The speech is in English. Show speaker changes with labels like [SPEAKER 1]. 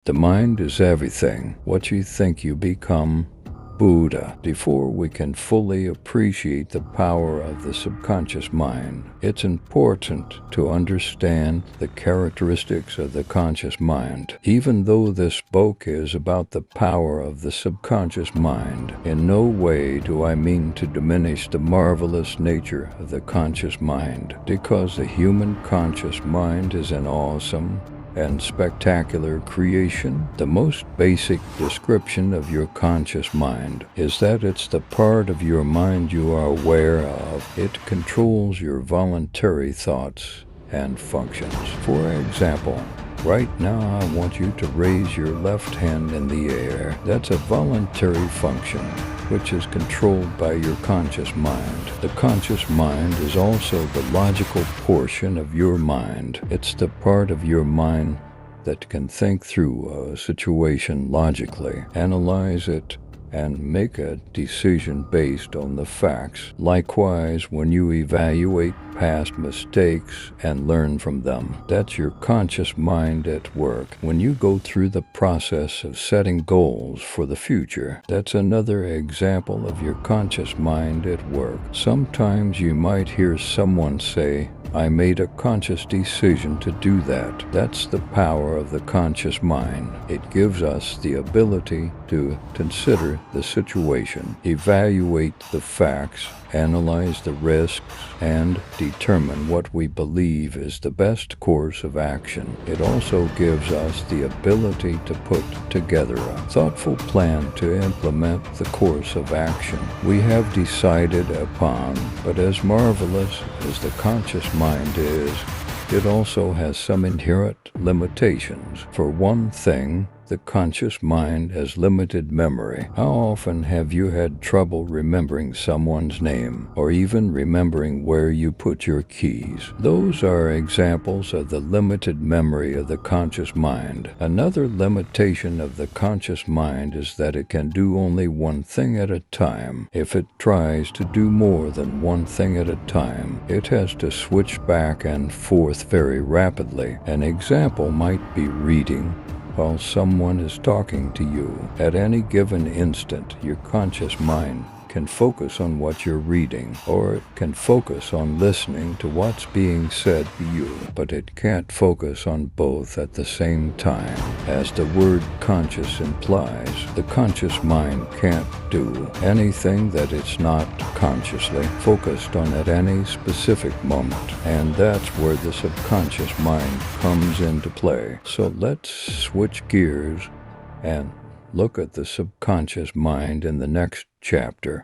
[SPEAKER 1] The mind is everything. What you think you become. Buddha. Before we can fully appreciate the power of the subconscious mind, it's important to understand the characteristics of the conscious mind. Even though this book is about the power of the subconscious mind, in no way do I mean to diminish the marvelous nature of the conscious mind, because the human conscious mind is an awesome and spectacular creation. The most basic description of your conscious mind is that it's the part of your mind you are aware of. It controls your voluntary thoughts and functions. For example, right now I want you to raise your left hand in the air. That's a voluntary function which is controlled by your conscious mind. The conscious mind is also the logical portion of your mind. It's the part of your mind that can think through a situation logically, analyze it, and make a decision based on the facts. Likewise, when you evaluate past mistakes and learn from them, that's your conscious mind at work. When you go through the process of setting goals for the future, that's another example of your conscious mind at work. Sometimes you might hear someone say, "I made a conscious decision to do that." That's the power of the conscious mind. It gives us the ability to consider the situation, evaluate the facts, analyze the risks, and determine what we believe is the best course of action. It also gives us the ability to put together a thoughtful plan to implement the course of action we have decided upon. But as marvelous as the conscious mind is, it also has some inherent limitations. For one thing, the conscious mind has limited memory. How often have you had trouble remembering someone's name, or even remembering where you put your keys? Those are examples of the limited memory of the conscious mind. Another limitation of the conscious mind is that it can do only one thing at a time. If it tries to do more than one thing at a time, it has to switch back and forth very rapidly. An example might be reading while someone is talking to you. At any given instant, your conscious mind can focus on what you're reading, or it can focus on listening to what's being said to you, but it can't focus on both at the same time. As the word conscious implies, the conscious mind can't do anything that it's not consciously focused on at any specific moment, and that's where the subconscious mind comes into play. So let's switch gears and look at the subconscious mind in the next chapter.